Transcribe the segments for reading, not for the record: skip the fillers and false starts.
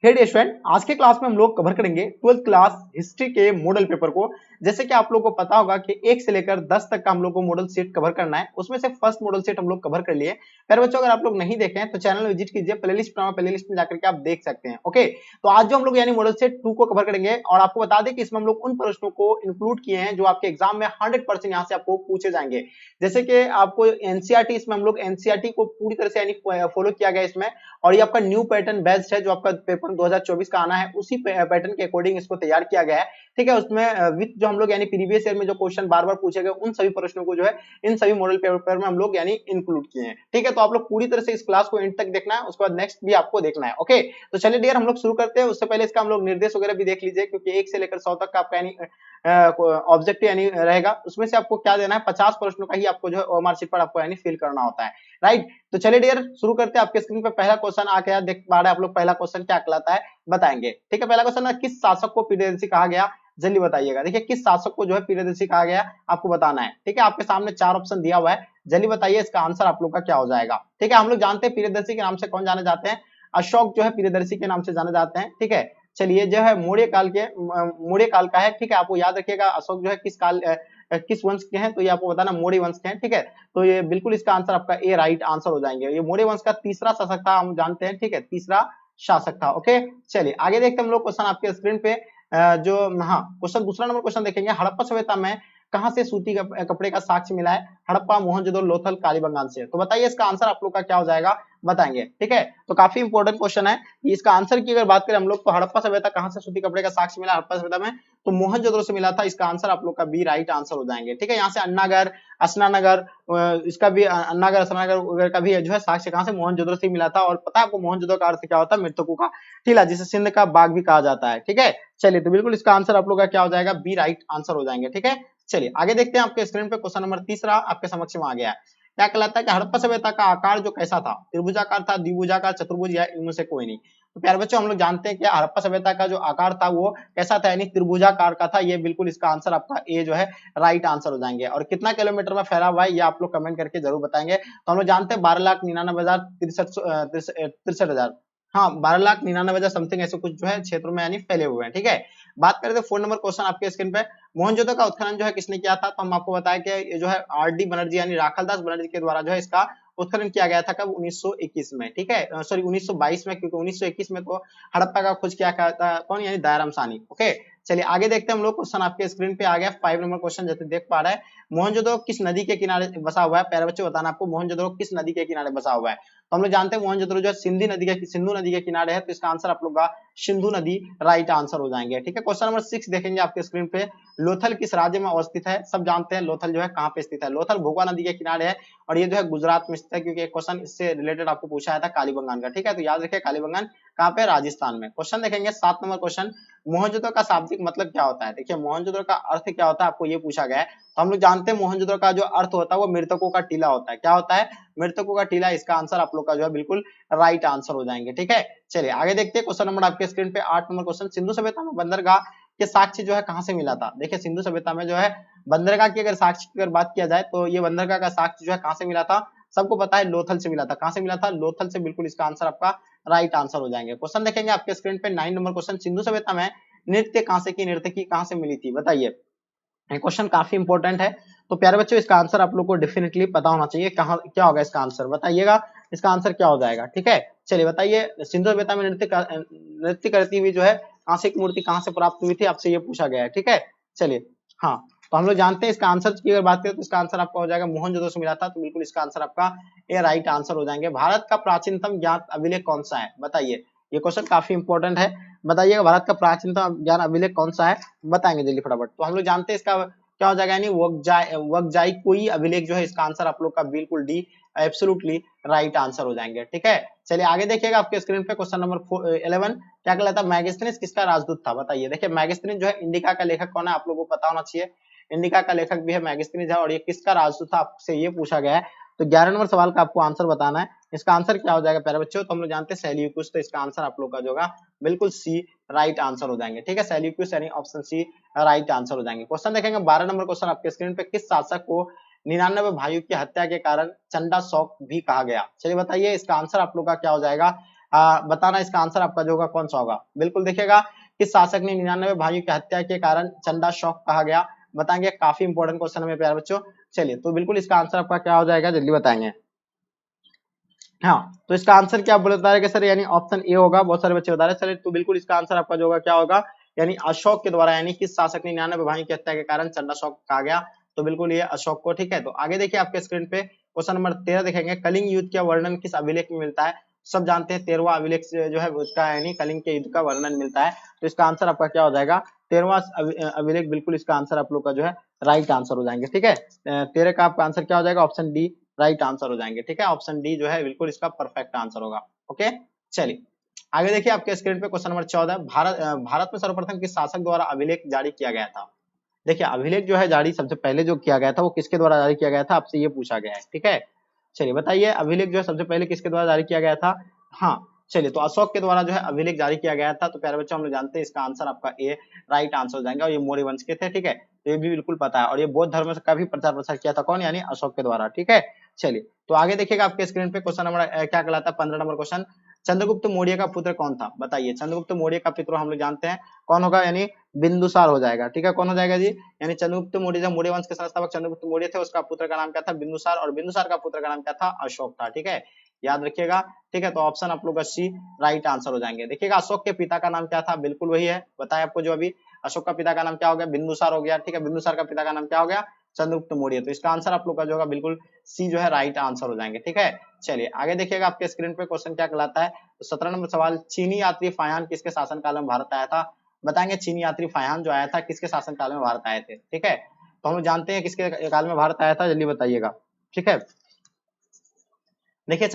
हे dear student, आज के class में हम लोग कवर करेंगे 12th क्लास हिस्ट्री के मॉडल पेपर को। जैसे कि आप लोगों को पता होगा कि 1 से लेकर 10 तक का हम लोग को मॉडल सेट कवर करना है। उसमें से फर्स्ट मॉडल सेट हम लोग कवर कर लिए। प्यारे बच्चों, अगर आप लोग नहीं देखे हैं तो चैनल विजिट कीजिए, प्लेलिस्ट में जाकर के आप देख सकते हैं। ओके, तो आज जो हम लोग यानी मॉडल सेट 2 को कवर करेंगे, और आपको बता दें कि इसमें हम लोग उन प्रश्नों को इंक्लूड किए हैं जो आपके एग्जाम में 100% यहाँ से आपको पूछे जाएंगे। जैसे कि आपको एनसीईआरटी, इसमें हम लोग एनसीईआरटी को पूरी तरह से यानी फॉलो किया गया इसमें, और ये आपका न्यू पैटर्न बेस्ड है। जो आपका पेपर 2024 का आना है उसी पैटर्न के अकॉर्डिंग इसको तैयार किया गया है। ठीक है, उसमें विद जो हम लोग यानी प्रीवियस ईयर में जो क्वेश्चन बार बार पूछे गए उन सभी प्रश्नों को जो है इन सभी मॉडल पेपर में हम लोग यानी इंक्लूड किए हैं। ठीक है, तो आप लोग पूरी तरह से इस क्लास को एंड तक देखना है, उसके बाद नेक्स्ट भी आपको देखना है। ओके, तो चलिए डियर हम लोग शुरू करते हैं। उससे पहले इसका हम लोग निर्देश वगैरह भी देख लीजिए, क्योंकि 1 से लेकर 100 तक का आपका यानी ऑब्जेक्टिव यानी रहेगा। उसमें से आपको क्या देना है, 50 प्रश्नों का ही आपको जो है ओएमआर शीट पर आपको यानी फिल करना होता है। राइट, तो चलिए डियर शुरू करते हैं। आपके स्क्रीन पे पहला क्वेश्चन आ गया, देख पा रहे हैं आप लोग। पहला क्वेश्चन क्या कहलाता है बताएंगे। ठीक है, पहला क्वेश्चन है, किस शासक को प्रियदर्शी कहा गया, जल्दी बताइएगा। देखिए, किस शासक को जो है प्रियदर्शी कहा गया आपको बताना है। ठीक है, आपके सामने 4 ऑप्शन दिया हुआ है, जल्दी बताइए इसका आंसर आप लोग का क्या हो जाएगा। ठीक है, हम लोग जानते हैं प्रियदर्शी के नाम से कौन जाने जाते हैं, अशोक जो है प्रियदर्शी के नाम से जाने जाते हैं। ठीक है, चलिए जो है मौर्य काल का है। ठीक है, आपको याद रखिएगा अशोक जो है किस वंश के हैं, तो ये आपको बताना मौर्य वंश के हैं। ठीक है, तो ये बिल्कुल इसका आंसर आपका ए राइट आंसर हो जाएंगे। ये मौर्य वंश का तीसरा शासक था, हम जानते हैं। ठीक है, तीसरा शासक था। ओके, चलिए आगे देखते हैं हम लोग क्वेश्चन आपके स्क्रीन पे। जो हाँ क्वेश्चन, दूसरा नंबर क्वेश्चन देखेंगे, हड़प्पा सभ्यता में कहां से सूती कपड़े का साक्ष्य मिला है, हड़प्पा, मोहनजोदड़ो, लोथल, कालीबंगान से। तो बताइए इसका आंसर आप लोग का क्या हो जाएगा, बताएंगे। ठीक है, तो काफी इंपॉर्टेंट क्वेश्चन है। इसका आंसर की अगर बात करें हम लोग, तो हड़प्पा सभ्यता कहां से सूती कपड़े का साक्ष्य मिला हड़प्पा सभ्यता में, तो मोहनजोदड़ो से मिला था। इसका आंसर आप लोग का बी राइट आंसर हो जाएंगे। ठीक है, यहाँ से अन्नागर, असनानगर, इसका भी अन्नागर असनानगर वगैरह का भी जो है साक्ष्य कहां से, मोहनजोदड़ो से मिला था। और पता है आपको मोहनजोदड़ो का अर्थ क्या होता है, मृतकों का टीला, जिसे सिंध का बाग भी कहा जाता है। ठीक है, चलिए तो बिल्कुल इसका आंसर आप लोग का क्या हो जाएगा, बी राइट आंसर हो जाएंगे। ठीक है, चलिए आगे देखते हैं। आपके स्क्रीन पे क्वेश्चन नंबर तीसरा आपके समक्ष में आ गया है। क्या कहलाता है कि हड़प्पा सभ्यता का आकार जो कैसा था, त्रिभुजाकार था, द्विभुजाकार, चतुर्भुज, या इनमें से कोई नहीं। तो प्यारे बच्चों, हम लोग जानते हैं कि हड़प्पा सभ्यता का जो आकार था वो कैसा था, यानी त्रिभुजाकार का था। ये बिल्कुल इसका आंसर आपका ए जो है राइट आंसर हो जाएंगे। और कितना किलोमीटर में फैला हुआ है ये आप लोग कमेंट करके जरूर बताएंगे। तो हम लोग जानते हैं 12,99,63 हाँ 12,99,000 समथिंग ऐसे कुछ जो है क्षेत्रों में यानी फैले हुए हैं। ठीक है, बात करें तो 4 नंबर क्वेश्चन आपके स्क्रीन पे, मोहनजोदड़ो का उत्खनन जो है किसने किया था, तो हम आपको बताया कि ये जो है आर डी बनर्जी यानी राखालदास बनर्जी के द्वारा जो है इसका उत्खनन किया गया था। कब, 1921 में। ठीक है, सॉरी 1922 में, क्योंकि 1921 में तो हड़प्पा का खोज किया था कौन, यानी दयाराम साहनी। ओके, चलिए आगे देखते हैं हम लोग। क्वेश्चन आपके स्क्रीन पे आ गया 5 नंबर क्वेश्चन, जैसे देख पा रहे हैं, मोहनजोदड़ो किस नदी के किनारे बसा हुआ है। प्यारे बच्चों बताना आपको, मोहनजोदड़ो किस नदी के किनारे बसा हुआ है। तो हम लोग जानते हैं मोहनजोदड़ो जो है सिंधु नदी के किनारे है। तो इसका आंसर आप लोग का सिंधु नदी राइट आंसर हो जाएंगे। ठीक है, क्वेश्चन नंबर 6 देखेंगे आपके स्क्रीन पे, लोथल किस राज्य में अवस्थित है। सब जानते हैं लोथल जो है कहाँ पे स्थित है, लोथल भोगवा नदी के किनारे है, और ये जो है गुजरात में स्थित है, क्योंकि एक क्वेश्चन इससे रिलेटेड आपको पूछा है था कालीबंगान का। ठीक है, तो याद रखिए कालीबंगान कहाँ पे, राजस्थान में। क्वेश्चन देखेंगे 7 नंबर क्वेश्चन, मोहनजोदड़ो का शाब्दिक मतलब क्या होता है। देखिए, मोहनजोदड़ो का अर्थ क्या होता है आपको ये पूछा गया है। तो हम लोग जानते हैं मोहनजोदड़ो का जो अर्थ होता है वो मृतकों का टीला होता है। क्या होता है, मृतकों का टीला। इसका आंसर आप लोग का जो है बिल्कुल राइट आंसर हो जाएंगे। ठीक है, चलिए आगे देखते हैं। क्वेश्चन नंबर आपके स्क्रीन पे 8 नंबर क्वेश्चन, सिंधु सभ्यता में बंदरगाह के साक्ष्य जो है कहां से मिला था। देखिए, सिंधु सभ्यता में जो है बंदरगाह की अगर साक्ष्य की अगर बात किया जाए, तो ये बंदरगाह का साक्ष्य जो है कहां से मिला था, सबको पता है लोथल से मिला था। कहां से मिला था, लोथल से। बिल्कुल इसका आंसर आपका राइट आंसर हो जाएंगे। क्वेश्चन देखेंगे आपके स्क्रीन पे 9 नंबर क्वेश्चन, सिंधु सभ्यता में नृत्य कहां से की, नर्तकी कहां से मिली थी, बताइए। ये क्वेश्चन काफी इंपॉर्टेंट है। तो प्यारे बच्चों, इसका आंसर आप लोग को डेफिनेटली पता होना चाहिए। कहाँ क्या होगा इसका आंसर, बताइएगा इसका आंसर क्या हो जाएगा। ठीक है, चलिए बताइए, सिंधु सभ्यता में नृत्य करती हुई जो है कांस्य की मूर्ति कहां से प्राप्त हुई थी, आपसे ये पूछा गया है। ठीक है, चलिए हाँ, तो हम लोग जानते हैं इसका आंसर की अगर बात करें तो इसका आंसर आपका हो जाएगा मोहनजोदड़ो से मिला था। तो बिल्कुल इसका आंसर आपका ये राइट आंसर हो जाएंगे। भारत का प्राचीनतम ज्ञात अभिलेख कौन सा है, बताइए। ये क्वेश्चन काफी इंपॉर्टेंट है, बताइएगा भारत का प्राचीनतम ज्ञान अभिलेख कौन सा है, बताएंगे जल्दी फटाफट। तो हम लोग जानते हैं इसका क्या हो जाएगा, यानी वकजाई कोई अभिलेख जो है। इसका आंसर आप लोग का बिल्कुल डी एब्सोल्युटली राइट आंसर हो जाएंगे। ठीक है, चलिए आगे देखिएगा आपके स्क्रीन पे क्वेश्चन नंबर 11, क्या कहलाता है, मैगस्थनीज किसका राजदूत था, बताइए। देखिए, मैगस्थनीज जो है इंडिका का लेखक कौन है, आप लोगों को पता होना चाहिए। इंडिका का लेखक भी है मैगस्थनीज है, और ये किसका राजदूत था, आपसे ये पूछा गया है। तो 11 नंबर सवाल का आपको आंसर बताना है। इसका आंसर क्या हो जाएगा प्यारे बच्चों, तो हम लोग जानते हैं सेल्यूकस। तो इसका आंसर आप लोग का जो होगा बिल्कुल सी राइट आंसर हो जाएंगे। ठीक है, सेल्यूकस यानी ऑप्शन सी राइट आंसर हो जाएंगे। क्वेश्चन देखेंगे 12 नंबर क्वेश्चन आपके स्क्रीन पे, किस शासक को 99 भाइयों की हत्या के कारण चंडा शौक भी कहा गया, चलिए बताइए इसका आंसर आप लोग का क्या हो जाएगा, बताना इसका आंसर आपका जो होगा कौन सा होगा। बिल्कुल देखिएगा, किस शासक ने 99 भाइयों की हत्या के कारण चंदा शौक कहा गया, बताएंगे। काफी इंपॉर्टेंट क्वेश्चन है मेरे प्यारे बच्चों। चलिए, तो बिल्कुल इसका आंसर आपका क्या हो जाएगा, जल्दी बताएंगे। हाँ, तो इसका आंसर क्या बोले बता रहे कि सर यानी ऑप्शन ए होगा, बहुत सारे बच्चे बता रहे हैं। चलिए, तो बिल्कुल इसका आंसर आपका जो होगा क्या होगा, यानी अशोक के द्वारा, यानी किस शासक ने 99 भाइयों की हत्या के कारण चंदा शौक कहा गया, तो बिल्कुल ये अशोक को। ठीक है, तो आगे देखिए आपके स्क्रीन पे क्वेश्चन नंबर 13 देखेंगे, कलिंग युद्ध का वर्णन किस अभिलेख में मिलता है। सब जानते हैं 13वां अभिलेख जो है उसका यानी कलिंग के युद्ध का वर्णन मिलता है, तो इसका आंसर आपका क्या हो जाएगा, 13वां अभिलेख। बिल्कुल इसका आंसर आप लोग का जो है राइट आंसर हो जाएंगे। ठीक है, 13 का आपका आंसर क्या हो जाएगा, ऑप्शन डी राइट आंसर हो जाएंगे। ठीक है, ऑप्शन डी जो है बिल्कुल इसका परफेक्ट आंसर होगा। ओके, चलिए आगे देखिए आपके स्क्रीन पे क्वेश्चन नंबर 14, भारत में सर्वप्रथम किस शासक द्वारा अभिलेख जारी किया गया था। देखिए, अभिलेख जो है जारी सबसे पहले जो किया गया था वो किसके द्वारा जारी किया गया था, आपसे ये पूछा गया है। ठीक है, चलिए बताइए अभिलेख जो है सबसे पहले किसके द्वारा जारी किया गया था। हाँ, चलिए, तो अशोक के द्वारा जो है अभिलेख जारी किया गया था। तो प्यारे बच्चों, हम लोग जानते हैं इसका आंसर आपका ए राइट आंसर हो जाएगा, और ये मौर्य वंश के थे। ठीक है, तो ये भी बिल्कुल पता है, और ये बौद्ध धर्म का भी प्रचार प्रसार किया था कौन, यानी अशोक के द्वारा। ठीक है, चलिए, तो आगे देखिएगा आपके स्क्रीन पे क्वेश्चन नंबर क्या कहलाता है, 15 नंबर क्वेश्चन, चंद्रगुप्त मौर्य का पुत्र कौन था, बताइए। चंद्रगुप्त मौर्य का पुत्र हम लोग जानते हैं कौन होगा, यानी बिंदुसार हो जाएगा। ठीक है, कौन हो जाएगा जी, यानी चंद्रगुप्त मौर्य, जब मौर्य वंश के संस्थापक चंद्रगुप्त मौर्य थे, उसका पुत्र का नाम क्या था, बिंदुसार, और बिंदुसार का पुत्र का नाम क्या था, अशोक था। ठीक है, याद रखिएगा। ठीक है, तो ऑप्शन आप लोग का सी राइट आंसर हो जाएंगे। देखिएगा, अशोक के पिता का नाम क्या था, बिल्कुल वही है, बताया आपको जो अभी, अशोक का पिता का नाम क्या हो गया, बिंदुसार हो गया। ठीक है, बिंदुसार का पिता का नाम क्या हो गया, चंद्रगुप्त मौर्य। तो इसका आंसर आप लोग का जो होगा बिल्कुल सी जो है राइट आंसर हो जाएंगे। ठीक है, चलिए आगे देखिएगा आपके स्क्रीन पे क्वेश्चन क्या कहलाता है। तो 17 नंबर सवाल, चीनी यात्री फायान किसके शासनकाल में भारत आया था, बताएंगे। चीनी यात्री फायान जो आया था किसके शासनकाल में भारत आए थे। ठीक है, तो हम लोग जानते हैं किसके काल में भारत आया था, जल्दी बताइएगा। ठीक है, देखिए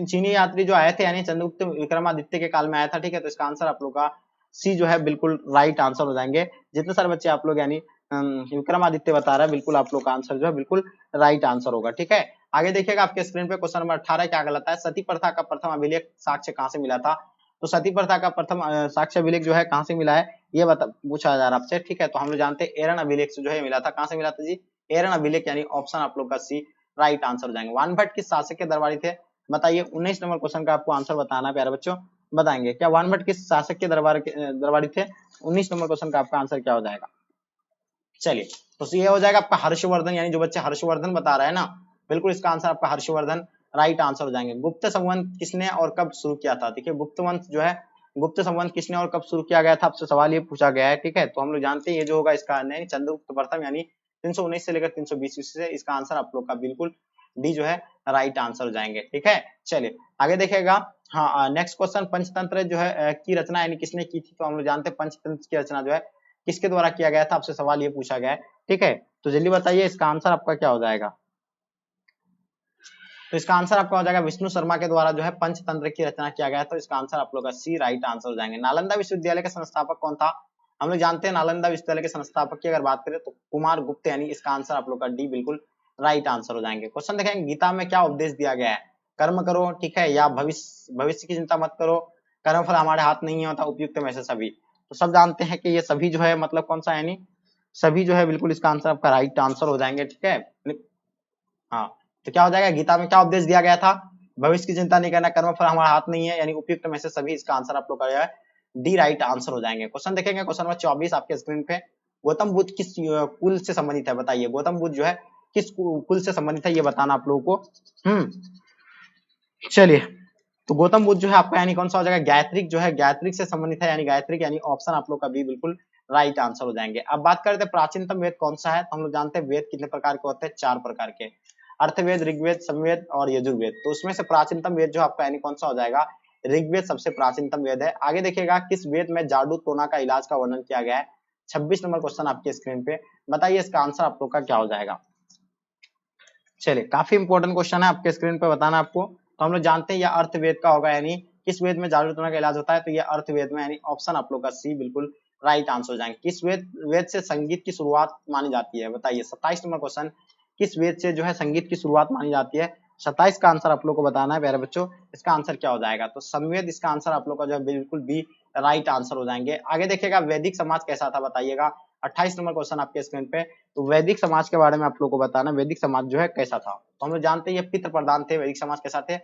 चीनी यात्री जो आए थे यानी चंद्रगुप्त विक्रमादित्य के काल में आया था। ठीक है, तो इसका आंसर आप लोग का सी जो है बिल्कुल राइट आंसर हो जाएंगे। जितने सारे बच्चे आप लोग यानी विक्रमादित्य बता रहे हैं, बिल्कुल आप लोग का आंसर जो है बिल्कुल राइट आंसर होगा। ठीक है, आगे देखिएगा आपके स्क्रीन पे क्वेश्चन नंबर 18 क्या कहलाता है, सती प्रथा का प्रथम अभिलेख साक्ष्य कहाँ से मिला था। तो सती प्रथा का प्रथम साक्ष्य अभिलेख जो है कहाँ से मिला है, ये बता पूछा जा रहा है आपसे। ठीक है, तो हम लोग जानते हैं एरन अभिलेख से जो है मिला था। कहाँ से मिला था जी, एरन अभिलेख, यानी ऑप्शन आप लोग का सी राइट आंसर हो जाएंगे। वानभट्ट किस शासक के दरबारी थे, बताइए। 19 नंबर क्वेश्चन का आपको आंसर बताना है प्यारे बच्चों, बताएंगे क्या वानभट्ट किस शासक के दरबारी थे। 19 नंबर क्वेश्चन का आपका आंसर क्या हो जाएगा। चलिए, तो ये हो जाएगा आपका हर्षवर्धन, यानी जो बच्चे हर्षवर्धन बता रहे हैं ना, बिल्कुल इसका आंसर आपका हर्षवर्धन राइट आंसर हो जाएंगे। गुप्त संवंत किसने और कब शुरू किया था, देखिए गुप्त वंश जो है, गुप्त संवंत किसने और कब शुरू किया गया था, आपसे सवाल ये पूछा गया है। ठीक है, तो हम लोग जानते हैं ये जो होगा इसका चंद्रगुप्त प्रथम, यानी 319 से लेकर 320 से। इसका आंसर आप लोग का बिल्कुल डी जो है राइट आंसर हो जाएंगे। ठीक है, चलिए आगे देखिएगा। हाँ, नेक्स्ट क्वेश्चन, पंचतंत्र जो है की रचना यानी किसने की थी, तो हम लोग जानते हैं पंचतंत्र की रचना जो है किसके द्वारा किया गया था, आपसे सवाल ये पूछा गया है। ठीक है, तो जल्दी बताइए इसका आंसर आपका क्या हो जाएगा। तो इसका आंसर आपका हो जाएगा विष्णु शर्मा के द्वारा जो है पंचतंत्र की रचना किया गया। तो इसका आंसर आप लोग का सी राइट आंसर हो जाएंगे। नालंदा विश्वविद्यालय के संस्थापक कौन था, हम लोग जानते हैं नालंदा विश्वविद्यालय के संस्थापक की अगर बात करें तो कुमार गुप्त, यानी इसका आंसर आप लोग का डी बिल्कुल राइट आंसर हो जाएंगे। क्वेश्चन देखेंगे, गीता में क्या उपदेश दिया गया है, कर्म करो, ठीक है, या भविष्य की चिंता मत करो, कर्म फल हमारे हाथ नहीं होता, उपयुक्त में से सभी। तो सब जानते हैं कि ये सभी जो है मतलब कौन सा, यानी सभी जो है बिल्कुल इसका आंसर आपका राइट आंसर हो जाएंगे। ठीक है, हाँ, तो क्या हो जाएगा, गीता में क्या उपदेश दिया गया था, भविष्य की चिंता नहीं करना, कर्म फल हमारा हाथ नहीं है, यानी उपयुक्त में से सभी। इसका आंसर आप लोग का डी राइट आंसर हो जाएंगे। क्वेश्चन देखेंगे, क्वेश्चन नंबर 24 आपके स्क्रीन पे, गौतम बुद्ध किस कुल से संबंधित है, बताइए। गौतम बुद्ध जो है किस कुल से संबंधित है, ये बताना आप लोगों को। चलिए, तो गौतम बुद्ध जो है आपका यानी कौन सा हो जाएगा, गायत्रिक जो है, गायत्रिक से संबंधित है, यानी गायत्रिक, यानी ऑप्शन आप लोग का बी बिल्कुल राइट आंसर हो जाएंगे। अब बात करते हैं प्राचीनतम वेद कौन सा है, तो हम लोग जानते हैं वेद कितने प्रकार के होते हैं, 4 प्रकार के, अर्थवेद, ऋग्वेद, समवेद और यजुर्वेद। तो उसमें से प्राचीनतम वेद जो आपका यानी कौन सा हो जाएगा, ऋग्वेद सबसे प्राचीनतम वेद है। आगे देखिएगा, किस वेद में जादू टोना का इलाज का वर्णन किया गया है, 26 नंबर क्वेश्चन आपके स्क्रीन पे, बताइए इसका आंसर आप लोग का क्या हो जाएगा। चलिए, काफी इंपॉर्टेंट क्वेश्चन है आपके स्क्रीन पे, बताना आपको। तो हम लोग जानते हैं यह अर्थवेद का होगा, यानी किस वेद में जादू टोना का इलाज होता है, तो ये अर्थवेद में, यानी ऑप्शन आप लोग का सी बिल्कुल राइट आंसर हो जाएंगे। किस वेद से संगीत की शुरुआत मानी जाती है, बताइए। 27 नंबर क्वेश्चन, किस वेद से जो है संगीत की शुरुआत मानी जाती है, 27 का आंसर आप लोग को बताना है प्यारे बच्चों। इसका आंसर क्या हो जाएगा, तो समवेद इसका आंसर आप लोग का जो है बिल्कुल बी राइट आंसर हो जाएंगे। आगे देखिएगा, वैदिक समाज कैसा था, बताइएगा। 28 नंबर क्वेश्चन आपके स्क्रीन पे, तो वैदिक समाज के बारे में आप लोग को बताना, वैदिक समाज जो है कैसा था। तो हम लोग जानते हैं ये पितृ प्रधान थे, वैदिक समाज कैसा थे,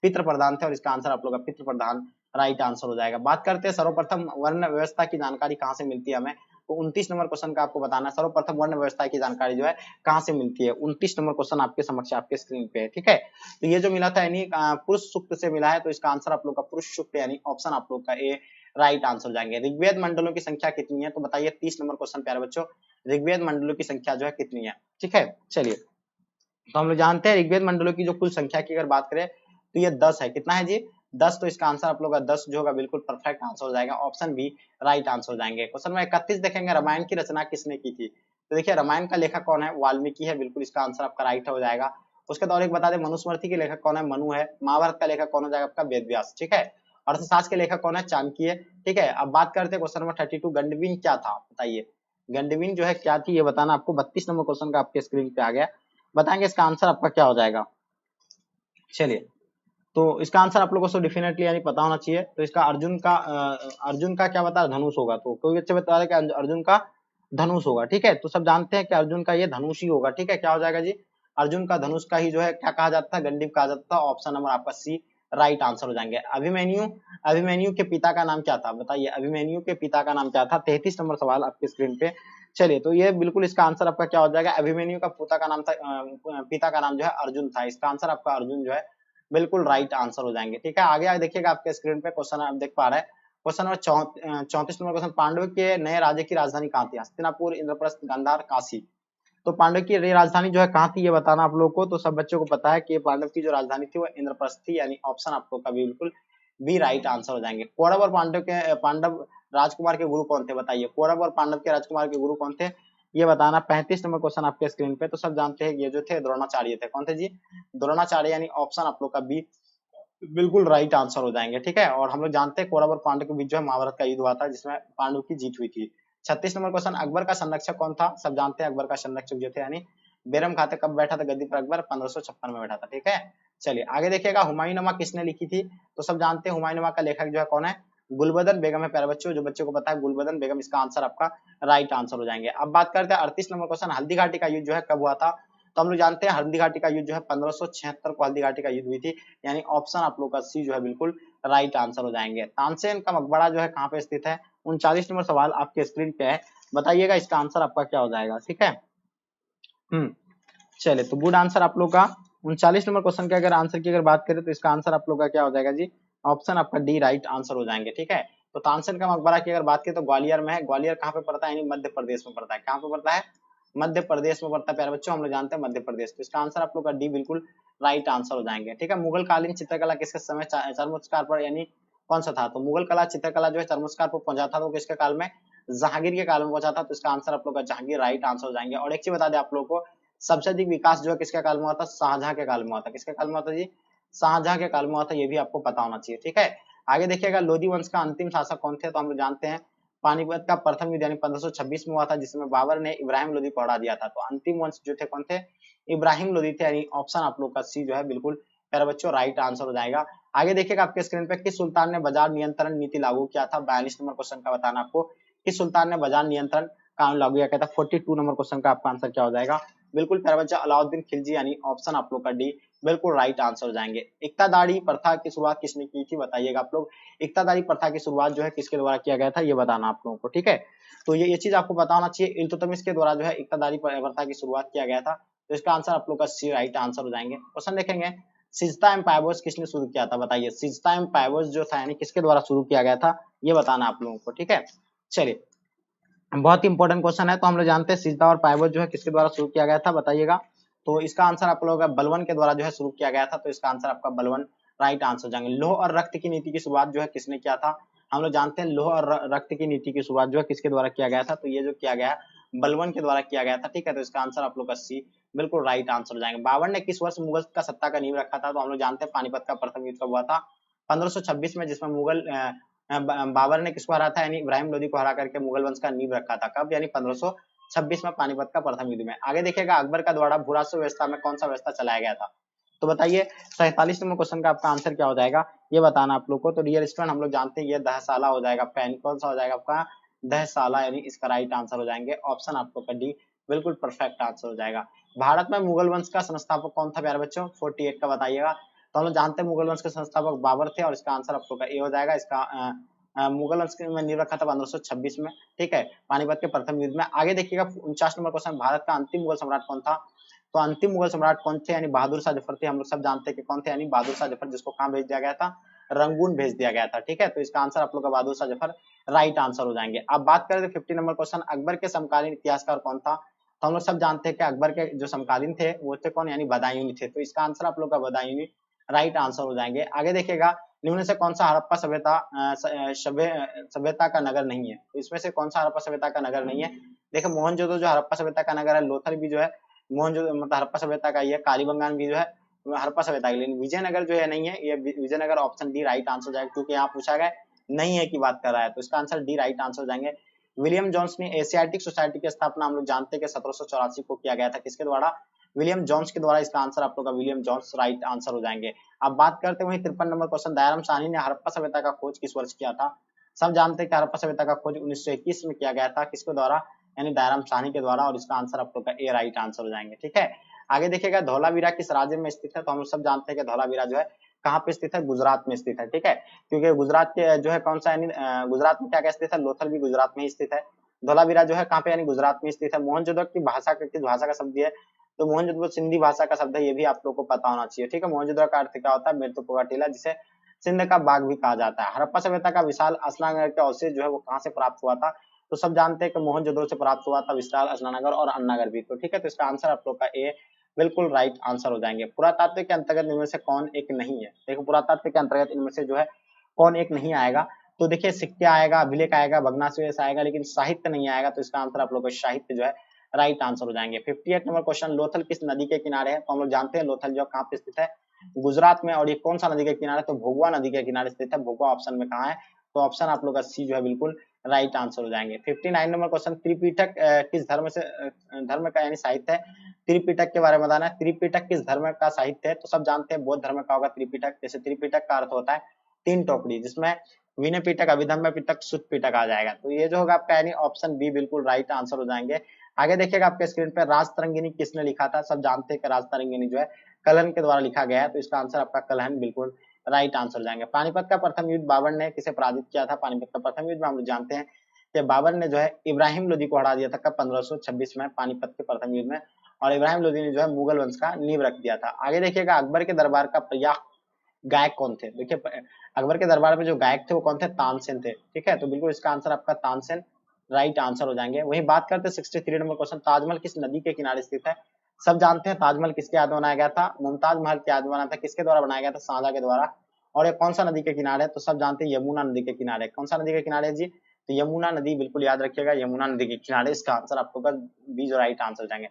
पितृ प्रधान थे और इसका आंसर आप लोग का पितृ प्रधान राइट आंसर हो जाएगा। बात करते हैं सर्वप्रथम वर्ण व्यवस्था की जानकारी कहाँ से मिलती है हमें, तो 29 नंबर क्वेश्चन का आपको बताना है सर्वप्रथम वर्ण व्यवस्था की जानकारी जो है कहाँ से मिलती है। 29 नंबर क्वेश्चन आपके समक्ष आपके स्क्रीन पे है, ठीक है। तो ये जो मिला था यानी पुरुष सूक्त से मिला है, तो इसका आंसर आप लोग का पुरुष सूक्त यानी ऑप्शन आप लोग का ए राइट आंसर हो जाएंगे। ऋग्वेद मंडलों की संख्या कितनी है, तो बताइए 30 नंबर क्वेश्चन प्यारे बच्चों, ऋग्वेद मंडलों की संख्या जो है कितनी है, ठीक है। चलिए, तो हम लोग जानते हैं ऋग्वेद मंडलों की जो कुल संख्या की अगर बात करें तो ये 10 है। कितना है जी, 10। तो इसका आंसर आप लोग का 10 जो होगा बिल्कुल परफेक्ट आंसर हो जाएगा, ऑप्शन बी राइट आंसर हो जाएंगे। क्वेश्चन नंबर 31 देखेंगे, रामायण की रचना किसने की थी, तो देखिए रामायण का लेखक कौन है, वाल्मीकि है, बिल्कुल इसका आंसर आपका राइट हो जाएगा। उसके बाद एक बता दें, मनुस्मृति के लेखक कौन है, मनु है। महाभारत का लेखक कौन हो जाएगा आपका, वेदव्यास, ठीक है। अर्थशास्त्र के लेखक कौन है, चाणक्य, ठीक है। अब बात करते हैं क्वेश्चन नंबर 32, गंडविन क्या था, बताइए गंडविन जो है क्या थी, ये बताना आपको। 32 नंबर क्वेश्चन का आपके स्क्रीन पे आ गया, बताएंगे इसका आंसर आपका क्या हो जाएगा। चलिए, तो इसका आंसर आप लोगों को डेफिनेटली यानी पता होना चाहिए। तो इसका अर्जुन का क्या बता रहा, धनुष होगा। तो कोई बच्चे बता रहे कि अर्जुन का धनुष होगा, ठीक है। तो सब जानते हैं कि अर्जुन का ये धनुष ही होगा, ठीक है। क्या हो जाएगा जी, अर्जुन का धनुष का ही जो है क्या कहा जाता है, गंडीव कहा जाता है। ऑप्शन नंबर आपका सी राइट आंसर हो जाएंगे। अभिमन्यु के पिता का नाम क्या था, बताइए अभिमन्यु के पिता का नाम क्या था। 33 नंबर सवाल आपके स्क्रीन पे। चलिए, तो ये बिल्कुल इसका आंसर आपका क्या हो जाएगा, अभिमन्यु का पिता का नाम था, पिता का नाम जो है अर्जुन था। इसका आंसर आपका अर्जुन जो है बिल्कुल राइट आंसर हो जाएंगे, ठीक है। आगे देखिएगा आपके स्क्रीन पे क्वेश्चन आप देख पा रहे हैं, question number 34 number question, Pandav के नए राज्य की राजधानी कहाँ थी, हस्तिनापुर, इंद्रप्रस्थ, गांधार, काशी। तो पांडव की राजधानी जो है कहाँ थी, ये बताना आप लोगों को। तो सब बच्चों को पता है कि पांडव की जो राजधानी थी वो इंद्रप्रस्थ थी, यानी ऑप्शन आप लोग का बिल्कुल बी राइट आंसर हो जाएंगे। कौरव और पांडव राजकुमार के गुरु कौन थे, बताइए कौरव और पांडव के राजकुमार के गुरु कौन थे, ये बताना। 35 नंबर क्वेश्चन आपके स्क्रीन पे। तो सब जानते हैं ये जो थे द्रोणाचार्य थे। कौन थे जी, द्रोणाचार्य, यानी ऑप्शन आप लोग का बी बिल्कुल राइट आंसर हो जाएंगे, ठीक है। और हम लोग जानते हैं कौरव और पांडव के बीच जो है महाभारत का युद्ध हुआ था, जिसमें पांडव की जीत हुई थी। 36 नंबर क्वेश्चन, अकबर का संरक्षक कौन था, सब जानते हैं अकबर का संरक्षक जो थे यानी बेरम खाते कब बैठा था गद्दी पर अकबर, 1556 में बैठा था, ठीक है। चलिए आगे देखिएगा, हुमायूंनामा किसने लिखी थी, तो सब जानते हैं हुमायूंनामा का लेखक जो है कौन है, गुलबदन बेगम है प्यारे बच्चों। जो बच्चों को पता है गुलबदन बेगम, इसका आंसर आपका राइट आंसर हो जाएंगे। अब बात करते हैं 38 नंबर क्वेश्चन, हल्दी घाटी का युद्ध जो है कब हुआ था, तो हम लोग जानते हैं हल्दी घाटी का युद्ध जो है 1576 को हल्दी घाटी का युद्ध हुई थी, यानी ऑप्शन आप लोग का सी जो है बिल्कुल राइट आंसर हो जाएंगे। तानसेन का मकबरा जो है कहाँ पे स्थित है, 39 नंबर सवाल आपके स्क्रीन पे है, बताइएगा इसका आंसर आपका क्या हो जाएगा, ठीक है। चलिए, तो गुड आंसर आप लोग का 39 नंबर क्वेश्चन के अगर आंसर की अगर बात करें तो इसका आंसर आप लोग का क्या हो जाएगा जी, ऑप्शन आपका डी राइट आंसर हो जाएंगे, ठीक है। तो तानसेन का मकबरा की अगर बात करें तो ग्वालियर में है। ग्वालियर कहाँ पे पड़ता है, यानी मध्य प्रदेश में पड़ता है। कहाँ पे पड़ता है, मध्य प्रदेश में पड़ता है प्यारे बच्चों, हम लोग जानते हैं मध्य प्रदेश। तो इसका आंसर आप लोग का डी बिल्कुल राइट आंसर हो जाएंगे, ठीक है। मुगल कालीन चित्रकला किसके समय चरमोत्कर्ष पर यानी कौन सा था, तो मुगल कला चित्रकला जो है चरमोत्कर्ष पर पहुंचा था तो किसके काल में, जहांगीर के काल में पहुंचा था। तो इसका आंसर आप लोग का जहांगीर राइट आंसर हो जाएंगे। और एक चीज बता दें आप लोगों को, सबसे अधिक विकास जो है किसके काल में हुआ था, शाहजहां के काल में हुआ था। किसके काल में हुआ था जी, शाहजहां के काल में हुआ था, ये भी आपको पता होना चाहिए, ठीक है। आगे देखिएगा, लोधी वंश का अंतिम शासक कौन थे, तो हम लोग जानते हैं पानीपत का प्रथम युद्ध यानी 1526 में हुआ था, जिसमें बाबर ने इब्राहिम लोधी को हरा दिया था। तो अंतिम वंश जो थे कौन थे, इब्राहिम लोधी थे, यानी ऑप्शन आप लोग का सी जो है बिल्कुल प्यारे बच्चों राइट आंसर हो जाएगा। आगे देखिएगा आपके स्क्रीन पे, किस सुल्तान ने बाजार नियंत्रण नीति लागू किया था, 42 नंबर क्वेश्चन का बताना आपको, किस सुल्तान ने बाजार नियंत्रण कानून लागू किया था। 42 नंबर क्वेश्चन का आपका आंसर क्या हो जाएगा, बिल्कुल प्यारा बच्चा अलाउद्दीन खिलजी, यानी ऑप्शन आप लोग का डी बिल्कुल राइट आंसर हो जाएंगे। इक्तादारी प्रथा की शुरुआत किसने की थी, बताइएगा आप लोग। इक्तादारी प्रथा की शुरुआत जो है किसके द्वारा किया गया था, ये बताना आप लोगों को, ठीक है। तो ये चीज आपको पता होना चाहिए, इल्तुतमिश के द्वारा जो है इक्तादारी प्रथा की शुरुआत किया गया था। तो इसका आंसर आप लोग का सी राइट आंसर हो जाएंगे। क्वेश्चन देखेंगे, सिजता एम्पायर्स किसने शुरू किया था, बताइए सिजता एम्पायर्स जो था यानी किसके द्वारा शुरू किया गया था, ये बताना आप लोगों को, ठीक है। चलिए, बहुत ही इंपॉर्टेंट क्वेश्चन है। तो हम लोग जानते हैं सिजदा और पाइवट जो है किसके द्वारा शुरू किया गया था, बताइएगा। तो इसका आंसर आप लोगों का बलवन के द्वारा जो है शुरू किया गया था। तो इसका आंसर आपका बलवन राइट आंसर हो जाएंगे। लौह और रक्त की नीति की शुरुआत जो है किसने किया था, हम लोग जानते हैं लौह और रक्त की नीति की शुरुआत जो है किसके द्वारा किया गया था, तो ये जो किया गया बलवन के द्वारा किया गया था, ठीक है। तो इसका आंसर आप लोग का सी बिल्कुल राइट आंसर हो जाएंगे। बाबर ने किस वर्ष मुगल का सत्ता का नींव रखा था, तो हम लोग जानते हैं पानीपत का प्रथम युद्ध कब हुआ था, 1526 में, जिसमें मुगल बाबर ने किसको हरा था, यानी इब्राहिम लोधी को हरा करके मुगल वंश का नींव रखा था। कब, यानी 1526 में पानीपत का प्रथम युद्ध में। आगे देखिएगा, अकबर का द्वारा भूराजस्व व्यवस्था में कौन सा व्यवस्था चलाया गया था, तो बताइए 47 नंबर क्वेश्चन का आपका आंसर क्या हो जाएगा, ये बताना आप लोग को। तो डियर स्टूडेंट, हम लोग जानते हैं ये दहसाला हो जाएगा आपका, यानी कौन सा हो जाएगा आपका, दहसाला, यानी इसका राइट आंसर हो जाएंगे ऑप्शन आप लोग का डी बिल्कुल परफेक्ट आंसर हो जाएगा। भारत में मुगल वंश का संस्थापक कौन था प्यारे बच्चों, 48 का बताइएगा। तो हम लोग जानते हैं मुगल वंश के संस्थापक बाबर थे और इसका आंसर आप लोग का ए हो जाएगा। इसका मुगल वंश में नींव रखा था 1526 में, ठीक है, पानीपत के प्रथम युद्ध में। आगे देखिएगा 49 नंबर क्वेश्चन, भारत का अंतिम मुगल सम्राट कौन था? तो अंतिम मुगल सम्राट कौन थे? यानी बहादुर शाह जफर थे। हम लोग सब जानते हैं कि कौन थे, यानी बहादुर शाह जफर, जिसको कहां भेज दिया गया था? रंगून भेज दिया गया था, ठीक है। तो इसका आंसर आप लोग का बहादुर शाह जफर राइट आंसर हो जाएंगे। अब बात करें 50 नंबर क्वेश्चन, अकबर के समकालीन इतिहासकार कौन था? तो हम लोग सब जानते हैं कि अकबर के जो समकालीन थे वो थे कौन? यानी बदायूंनी थे। तो इसका आंसर आप लोग का बदायूंनी राइट आंसर हो जाएंगे। आगे देखिएगा, निम्न से कौन सा हड़प्पा सभ्यता का नगर नहीं है? तो इसमें से कौन सा हड़प्पा सभ्यता का नगर नहीं है? देखिए मोहनजोदड़ो जो हड़प्पा सभ्यता का नगर है, लोथल भी जो है मोहनजोदड़ो मतलब हड़प्पा सभ्यता का ही है, कालीबंगान भी जो है हड़प्पा सभ्यता की, लेकिन विजयनगर जो है नहीं है। ये Vijayanagar option D right answer हो जाएगा, क्योंकि यहाँ पूछा गया नहीं है की बात कर रहा है। तो इसका आंसर डी राइट आंसर हो जाएंगे। विलियम जोन्स ने एशियाटिक सोसाइटी की स्थापना हम लोग जानते हैं कि 1784 को किया गया था, किसके द्वारा? विलियम जोन्स के द्वारा। इसका आंसर आप लोग का विलियम जोन्स राइट आंसर हो जाएंगे। अब बात करते हैं वही 53 नंबर क्वेश्चन, दयाराम साहनी ने हड़प्पा सभ्यता का खोज किस वर्ष किया था? सब जानते हैं कि हड़प्पा सभ्यता का खोज 1921 में किया गया था, किसके द्वारा? यानी दयाराम साहनी के द्वारा। और इसका आंसर आप लोग का ए राइट आंसर हो जाएंगे, ठीक है। आगे देखिएगा, धौलावीरा किस राज्य में स्थित है? तो हम सब जानते हैं कि धौलावीरा जो है कहाँ पे स्थित है? गुजरात में स्थित है, ठीक है। क्योंकि गुजरात के जो है कौन सा, यानी गुजरात में क्या क्या स्थित है? लोथल भी गुजरात में ही स्थित है। धौलावीरा जो है कहाँ पे? यानी गुजरात में स्थित है। मोहनजोदड़ो की भाषा किस भाषा का शब्द है? तो मोहनजोदड़ो सिंधी भाषा का शब्द है, ये भी आप लोग को पता होना चाहिए, ठीक है। मोहनजोदड़ो का अर्थ क्या होता है? मृतकों का टीला, जिसे सिंध का बाग भी कहा जाता है। हड़प्पा सभ्यता का विशाल स्नानघर का अवशेष जो है वो कहाँ से प्राप्त हुआ था? तो सब जानते हैं कि मोहनजोदड़ो से प्राप्त हुआ था विशाल स्नानघर और अन्नागर भी, तो ठीक है। तो इसका आंसर आप लोग का ए बिल्कुल राइट आंसर हो जाएंगे। पुरातात्व के अंतर्गत इनमें से कौन एक नहीं है? देखो पुरातात्व के अंतर्गत इनमें से जो है कौन एक नहीं आएगा? तो देखिए सिक्के आएगा, अभिलेख आएगा, भग्नावशेष आएगा, लेकिन साहित्य नहीं आएगा। तो इसका आंसर आप लोग का साहित्य जो है राइट आंसर हो जाएंगे। 58 नंबर क्वेश्चन, लोथल किस नदी के किनारे है? तो हम लोग जानते हैं लोथल जो कहाँ पे स्थित है? गुजरात में। और ये कौन सा नदी के किनारे? तो भोगवा नदी के किनारे स्थित है। भोगवा ऑप्शन में कहाँ है? तो ऑप्शन आप लोग का सी जो है बिल्कुल राइट आंसर हो जाएंगे। 59 नंबर क्वेश्चन, त्रिपिटक किस धर्म का यानी साहित्य है? त्रिपिटक के बारे में बताना है। त्रिपिटक किस धर्म का साहित्य है? तो सब जानते हैं बौद्ध धर्म का होगा त्रिपिटक। जैसे त्रिपिटक का अर्थ होता है तीन टोकरी, जिसमें विनय पिटक, अभिधम्म पिटक, सुत्त पिटक आ जाएगा। तो ये जो होगा आपका यानी ऑप्शन बी बिल्कुल राइट आंसर हो जाएंगे। आगे देखिएगा आपके स्क्रीन पे, राजतरंगिणी किसने लिखा था? सब जानते हैं कि राजतरंगिणी जो है कलहन के द्वारा लिखा गया है। तो इसका आंसर आपका कलहन बिल्कुल राइट आंसर हो जाएंगे। पानीपत का प्रथम युद्ध बाबर ने किसे पराजित किया था? पानीपत का प्रथम युद्ध में हम लोग जानते हैं कि बाबर ने जो है इब्राहिम लोदी को हरा दिया था। कब? 1526 में, पानीपत के प्रथम युद्ध में। और इब्राहिम लोदी ने जो है मुगल वंश का नींव रख दिया था। आगे देखिएगा, अकबर के दरबार का प्रयाग गायक कौन थे? देखिए अकबर के दरबार में जो गायक थे वो कौन थे? तानसेन थे, ठीक है। तो बिल्कुल इसका आंसर आपका तानसेन राइट आंसर हो जाएंगे। वही बात करते हैं 63 नंबर क्वेश्चन, ताजमहल किस नदी के किनारे स्थित है? सब जानते हैं ताजमहल किसके याद में बनाया गया था? मुमताज महल के याद में बना था। किसके द्वारा बनाया गया था? शाहजहां के द्वारा। और ये कौन सा नदी के किनारे है? तो सब जानते हैं यमुना नदी के किनारे। कौन सा नदी के किनारे है जी? तो यमुना नदी, बिल्कुल याद रखिएगा, यमुना नदी के किनारे। इसका आंसर आपको बी जो राइट आंसर हो जाएंगे।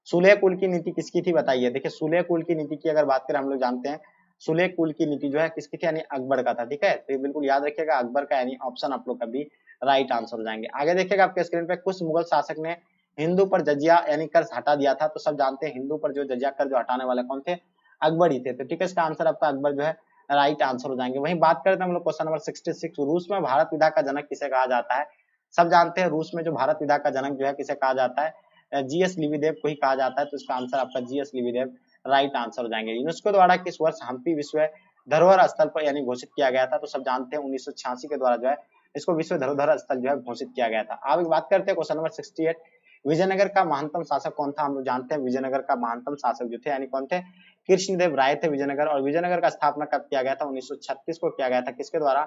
सुलेह कुल की नीति किसकी थी बताइए? देखिए सुलेह कुल की नीति की अगर बात करें, हम लोग जानते हैं सुलेह कुल की नीति जो है किसकी थी? यानी अकबर का था, ठीक है। तो ये बिल्कुल याद रखिएगा अकबर का, यानी ऑप्शन आप लोग का भी राइट आंसर हो जाएंगे। आगे देखिएगा आपके स्क्रीन पे, कुछ मुगल शासक ने हिंदू पर जजिया यानी कर हटा दिया था? तो सब जानते हैं हिंदू पर जो जजिया कर जो हटाने वाले कौन थे? अकबर ही थे। तो ठीक है, इसका आंसर आपका अकबर जो है राइट आंसर हो जाएंगे। वहीं बात करते हैं हम लोग क्वेश्चन नंबर 66, रूस में भारत विधा का जनक किसे कहा जाता है? सब जानते हैं रूस में जो भारत विधा का जनक जो है किसे कहा जाता है? जीएस लिविदेव को ही कहा जाता है। तो इसका आंसर आपका जीएस लिविदेव राइट आंसर हो जाएंगे। यूनेस्को द्वारा किस वर्ष हम्पी विश्व धरोहर स्थल पर यानी घोषित किया गया था? तो सब जानते हैं 1986 के द्वारा जो है इसको विश्व धरोहर स्थल जो है घोषित किया गया था। अब बात करते हैं क्वेश्चन नंबर 68, विजयनगर का महानतम शासक कौन था? हम लोग जानते हैं विजयनगर का महानतम शासक जो थे यानी कौन थे? कृष्णदेव राय थे विजयनगर। और विजयनगर का स्थापना कब किया गया था? 1936 को किया गया था। किसके द्वारा?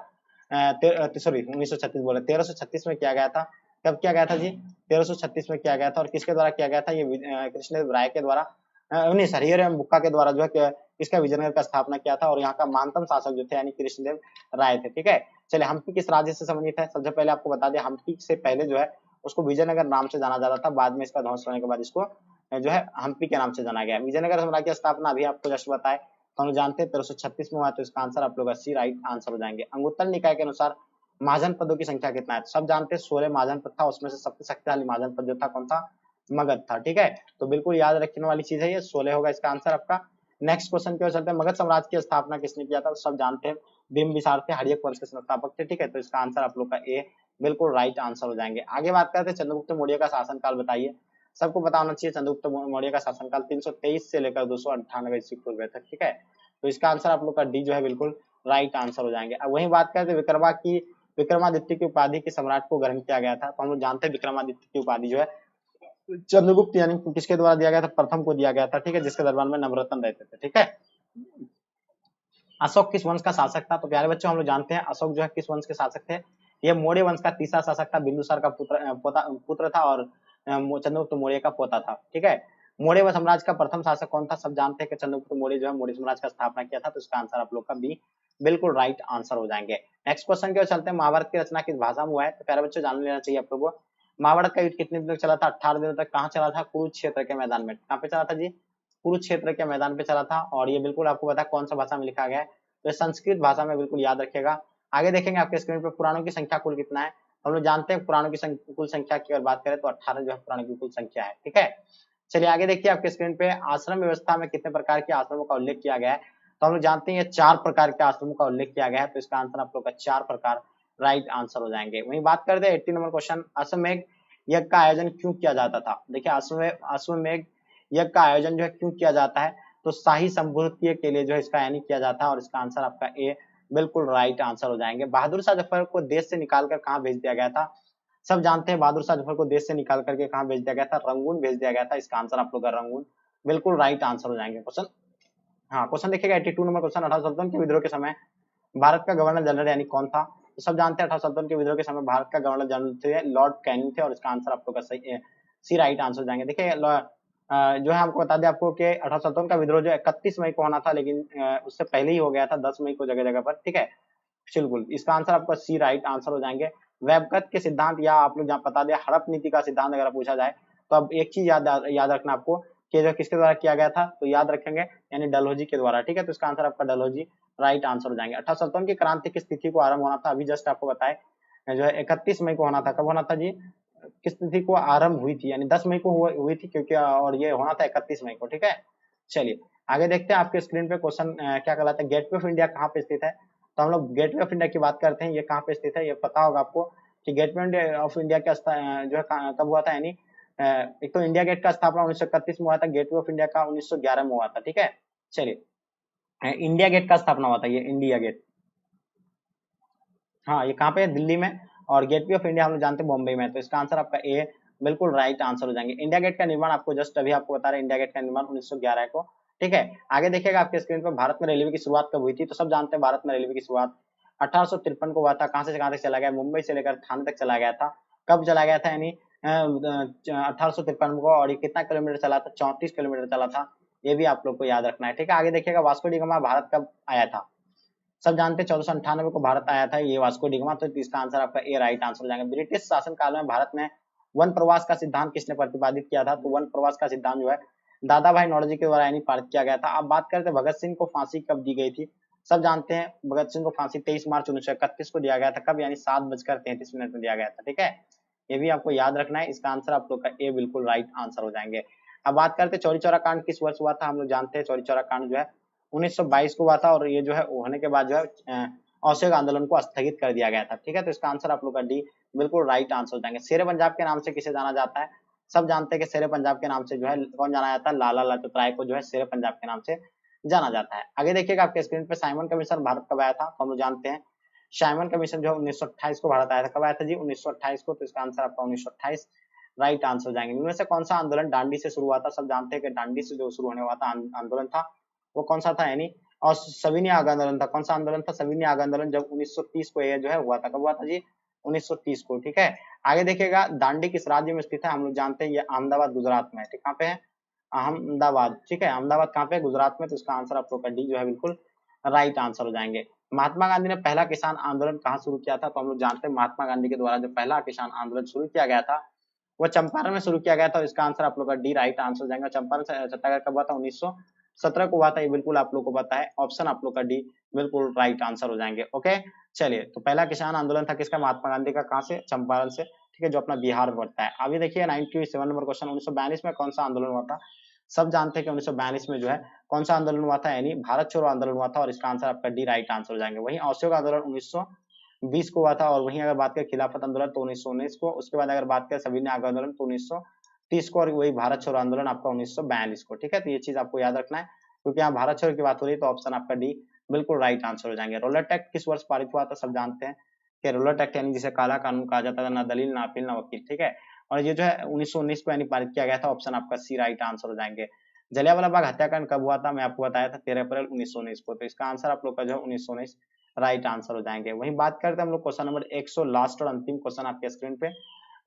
सॉरी 1936 बोले, 1336 में किया गया था। कब किया गया था जी? 1336 में किया गया था। और किसके द्वारा किया गया था? ये कृष्णदेव राय के द्वारा, नहीं सर, हरिहर बुक्का के द्वारा जो है इसका विजयनगर का स्थापना किया था। और यहाँ का महानतम शासक जो थे यानी कृष्णदेव राय थे, ठीक है। चलिए, हम्पी किस राज्य से संबंधित है? सबसे पहले आपको बता दें, हम्पी से पहले जो है उसको विजयनगर नाम से जाना जाता था। बाद में इसका ध्वंस होने के बाद इसको जो है हम्पी के नाम से जाना गया। विजयनगर साम्राज्य की स्थापना अभी आपको जस्ट बताए, तो हम जानते हैं 1336 में हुआ। तो इसका आंसर आप लोग सी राइट आंसर हो जाएंगे। अंगुत्तर निकाय के अनुसार महाजन पदों की संख्या कितना है? सब जानते हैं 16 महाजन पद था। उसमें से सबसे शक्तिशाली महाजन पद जो था कौन था? मगध था, ठीक है। तो बिल्कुल याद रखने वाली चीज है ये, 16 होगा इसका आंसर आपका। नेक्स्ट क्वेश्चन की ओर चलते हैं, मगध साम्राज्य की स्थापना किसने किया था? तो सब जानते हैं बिंबिसार थे, हर्यक वंश के संस्थापक थे, ठीक है। तो इसका आंसर आप लोग का ए बिल्कुल राइट आंसर हो जाएंगे। आगे बात करते हैं चंद्रगुप्त मौर्य का शासनकाल बताइए। सबको पता होना चाहिए चंद्रगुप्त मौर्य का शासनकाल 323 से लेकर 298 ईस्वी पूर्व तक, ठीक है। तो इसका आंसर आप लोग का डी जो है बिल्कुल राइट आंसर हो जाएंगे। अब वही बात करते हैं विक्रमादित्य की उपाधि के सम्राट को ग्रहण किया गया था। तो हम लोग जानते हैं विक्रमादित्य की उपाधि जो है चंद्रगुप्त यानी किसके द्वारा दिया गया था, प्रथम को दिया गया था, ठीक है, जिसके दरबार में नवरत्न रहते थे, ठीक है। अशोक किस वंश का शासक था? तो प्यारे बच्चों हम लोग जानते हैं अशोक जो है किस वंश के शासक थे, ये मौर्य वंश का तीसरा शासक था, बिंदुसार का पुत्र था और चंद्रगुप्त मौर्य का पोता था, ठीक है। मौर्य साम्राज्य का प्रथम शासक कौन था? सब जानते हैं कि चंद्रगुप्त मौर्य जो है मौर्य साम्राज्य का स्थापना किया था। तो इसका आंसर आप लोग का बी बिल्कुल राइट आंसर हो जाएंगे। नेक्स्ट क्वेश्चन की ओर चलते हैं, महाभारत की रचना किस भाषा में हुआ है? तो प्यारे बच्चों जान लेना चाहिए आप लोगों को, महाभारत का युद्ध कितने दिन तक चला था? 18 दिनों तक। कहाँ चला था? कुरुक्षेत्र के मैदान में। कहाँ पे चला था जी? कुरुक्षेत्र के मैदान पे चला था। और ये बिल्कुल आपको पता है कौन सा भाषा में लिखा गया है, तो संस्कृत भाषा में, बिल्कुल याद रखिएगा। आगे देखेंगे आपके स्क्रीन पर पुराणों की संख्या कुल कितना है। हम लोग जानते हैं पुराणों की कुल संख्या की अगर बात करें तो 18 जो है पुराणों की कुल संख्या है, ठीक है। चलिए आगे देखिए आपके स्क्रीन पे आश्रम व्यवस्था में कितने प्रकार के आश्रमों का उल्लेख किया गया है? तो हम लोग जानते हैं 4 प्रकार के आश्रमों का उल्लेख किया गया है। तो इसका आंसर आप लोग का 4 प्रकार राइट आंसर हो जाएंगे। वहीं बात करते हैं 80 नंबर क्वेश्चन, अश्वमेध यज्ञ का आयोजन क्यों किया जाता था? देखिए अश्वमेध यज्ञ का आयोजन जो है क्यों किया जाता है? तो शाही संपूर्ति के लिए जो है इसका यानी किया जाता है। और इसका आंसर आपका ए बिल्कुल राइट आंसर हो जाएंगे। बहादुर शाह जफर को देश से निकालकर कहाँ भेज दिया गया था? सब जानते हैं बहादुर शाह जफर को देश से निकाल करके कहाँ भेज दिया गया था? रंगून भेज दिया गया था। इसका आंसर आप लोग का रंगून बिल्कुल राइट आंसर हो जाएंगे। क्वेश्चन, हाँ क्वेश्चन देखिएगा 82 नंबर क्वेश्चन, अठारह सल्तनत के विद्रोह के समय भारत का गवर्नर जनरल यानी कौन था? तो सब जानते हैं अठारह सल्तनत के विद्रोह के समय भारत का गवर्नर जनरल थे लॉर्ड कैनिंग थे। और इसका आंसर आप लोग का सही सी राइट आंसर हो जाएंगे। देखिए जो है हमको बता दें आपको कि अठारह सल्तनत का विद्रोह जो 31 मई को होना था, लेकिन उससे पहले ही हो गया था 10 मई को जगह जगह पर, ठीक है। बिल्कुल इसका आंसर आपका सी राइट आंसर हो जाएंगे। वेबकत के सिद्धांत या आप लोग बता दें हड़प नीति का सिद्धांत अगर पूछा जाए तो अब एक चीज याद रखना आपको कि जो किसके द्वारा किया गया था, तो याद रखेंगे यानी डलहौजी के द्वारा, ठीक है। तो इसका आंसर आपका डलहौजी राइट आंसर हो जाएंगे। अठारह सल्तनत की क्रांति किस तिथि को आरंभ होना था? अभी जस्ट आपको बताए जो है 31 मई को होना था। कब होना था जी? किस तिथि को आरंभ हुई थी? यानी 10 मई को हुई थी, क्योंकि और ये होना था 31 मई को, ठीक है। चलिए आगे देखते हैं आपके स्क्रीन पे क्वेश्चन क्या कहलाता है, गेटवे ऑफ इंडिया कहाँ पे स्थित है? तो हम लोग गेटवे ऑफ इंडिया की बात करते हैं, ये कहाँ पे स्थित है? ये पता होगा आपको कि गेटवे ऑफ इंडिया का जो है कब हुआ था, यानी एक तो इंडिया गेट का स्थापना 1931 में हुआ था, गेटवे ऑफ इंडिया का 1911 में हुआ था, ठीक है। चलिए इंडिया गेट का स्थापना हुआ था, ये इंडिया गेट, हाँ ये कहाँ पे है? दिल्ली में। और गेटवे ऑफ इंडिया हम लोग जानते हैं बॉम्बे में। तो इसका आंसर आपका ए बिल्कुल राइट आंसर हो जाएंगे। इंडिया गेट का निर्माण आपको जस्ट अभी आपको बता रहे हैं, इंडिया गेट का निर्माण 1911 को, ठीक है। आगे देखिएगा आपके स्क्रीन पर भारत में रेलवे की शुरुआत कब हुई थी? तो सब जानते हैं भारत में रेलवे की शुरुआत 1853 को हुआ था। कहाँ से कहाँ तक चला गया? मुंबई से लेकर थाने तक चला गया था। कब चला गया था? यानी 1853 को। और ये कितना किलोमीटर चला था? 34 किलोमीटर चला था। ये भी आप लोग को याद रखना है, ठीक है। आगे देखिएगा वास्को डी गामा भारत कब आया था? सब जानते हैं 1498 को भारत आया था ये वास्को डी गामा। तो इसका आंसर आपका ए राइट आंसर हो जाएगा। ब्रिटिश शासन काल में भारत में वन प्रवास का सिद्धांत किसने प्रतिपादित किया था? तो वन प्रवास का सिद्धांत जो है दादा भाई नौरोजी के द्वारा यानी पारित किया गया था। अब बात करते हैं भगत सिंह को फांसी कब दी गई थी? सब जानते हैं भगत सिंह को फांसी 23 मार्च 1931 को दिया गया था। कब? यानी 7:33 में दिया गया था, ठीक है। ये भी आपको याद रखना है। इसका आंसर आप लोग का ए बिल्कुल राइट आंसर हो जाएंगे। अब बात करते हैं चौरी चौरा कांड किस वर्ष हुआ था? हम लोग जानते हैं चौरी चौरा कांड जो है 1922 को हुआ था। और ये जो है होने के बाद जो है असहयोग आंदोलन को स्थगित कर दिया गया था, ठीक है। तो इसका आंसर आप लोग का डी बिल्कुल राइट आंसर हो जाएंगे। शेर पंजाब के नाम से किसे जाना जाता है? सब जानते हैं कि शेर पंजाब के नाम से जो है कौन जाना जाता है? लाला लाजपत राय को जो है शेर पंजाब के नाम से जाना जाता है। आगे देखिएगा आपके स्क्रीन पे साइमन कमीशन भारत कब आया था? तो हम लोग जानते हैं साइमन कमीशन जो है 1928 को भारत आया था। कब आया था जी? 1928 को। तो इसका आंसर आपका 1928 राइट आंसर हो जाएंगे। इनमें से कौन सा आंदोलन दांडी से शुरू हुआ था? सब जानते हैं कि दांडी से जो शुरू होने वाला था आंदोलन था वो कौन सा था? यानी और सविनय आग आंदोलन था। कौन सा आंदोलन था? सविनय आग आंदोलन जब 1930 को ये जो है हुआ था। कब हुआ था जी? 1930 को, ठीक है। आगे देखिएगा दांडी किस राज्य में स्थित है? हम लोग जानते हैं ये अहमदाबाद गुजरात में है, ठीक। कहाँ पे है? अहमदाबाद, ठीक है। अहमदाबाद कहाँ पे? गुजरात में। तो इसका आंसर आप लोग का डी जो है बिल्कुल राइट आंसर हो जाएंगे। महात्मा गांधी ने पहला किसान आंदोलन कहाँ शुरू किया था? तो हम लोग जानते हैं महात्मा गांधी के द्वारा जो पहला किसान आंदोलन शुरू किया गया था वो चंपारण में शुरू किया गया था। इसका आंसर आप लोग का डी राइट आंसर हो जाएगा। चंपारण सत्याग्रह कब हुआ था? 1917 को हुआ था। ये बिल्कुल आप लोग को पता है। ऑप्शन आप लोग का डी बिल्कुल राइट आंसर हो जाएंगे। ओके चलिए, तो पहला किसान आंदोलन था किसका? महात्मा गांधी का। कहाँ से? चंपारण से, ठीक है, जो अपना बिहार में पड़ता है। अभी देखिए 97 नंबर क्वेश्चन, 1942 में कौन सा आंदोलन हुआ था? सब जानते हैं कि 1942 में जो है कौन सा आंदोलन हुआ था? यानी भारत छोड़ो आंदोलन हुआ था। और इसका आंसर आपका डी राइट आंसर हो जाएंगे। वहीं असहयोग आंदोलन 1920 को हुआ था। और वहीं अगर बात करें खिलाफत आंदोलन तो 1919 को। उसके बाद अगर बात करें सविनय आग आंदोलन तो 1930 को। और वही भारत छोड़ो आंदोलन आपका 1942 को, ठीक है। तो ये चीज आपको याद रखना है। क्योंकि यहाँ भारत छोड़ो की बात हो रही है, तो ऑप्शन आपका डी बिल्कुल राइट आंसर हो जाएंगे। रोलर एक्ट किस वर्ष पारित हुआ था, सब जानते हैं कि रोलर एक्ट यानी जिसे काला कानून कहा जाता था, ना दलील ना अपील ना वकील, ठीक है। और ये जो है 1919 को यानी पारित किया गया था, ऑप्शन आपका सी राइट आंसर हो जाएंगे। जलियांवाला बाग हत्याकांड कब हुआ था, मैं आपको बताया था 13 अप्रैल 1919 को, तो इसका आंसर आप लोग का जो है 1919 राइट आंसर हो जाएंगे। वहीं बात करते हैं हम लोग क्वेश्चन नंबर 100, लास्ट और अंतिम क्वेश्चन आपके स्क्रीन पे।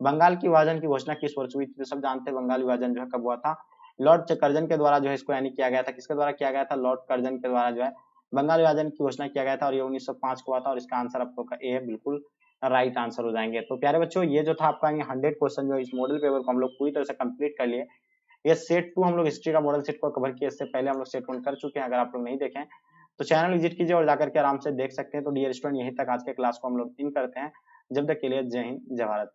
बंगाल की विभाजन की घोषणा किस वर्ष हुई थी, तो सब जानते हैं बंगाल विभाजन जो है कब हुआ था। लॉर्ड कर्जन के द्वारा जो है इसको यानी किया गया था, किसके द्वारा किया गया था, लॉर्ड कर्जन के द्वारा जो है बंगाल विभाजन की घोषणा किया गया था, और ये 1905 को हुआ था, और इसका आंसर आप लोग का ए है, बिल्कुल राइट आंसर हो जाएंगे। तो प्यारे बच्चों, ये जो था आपका 100 क्वेश्चन जो इस मॉडल पेपर को हम लोग पूरी तरह से कंप्लीट कर लिए। ये सेट 2 हम लोग हिस्ट्री का मॉडल सेट को कवर किए, इससे पहले हम लोग सेट 1 कर चुके हैं। अगर आप लोग नहीं देखें तो चैनल विजिट कीजिए और जाकर के आराम से देख सकते हैं। तो डियर स्टूडेंट, यहीं तक आज के क्लास को हम लोग इन करते हैं। जब तक के लिए जय हिंद, जय भारत।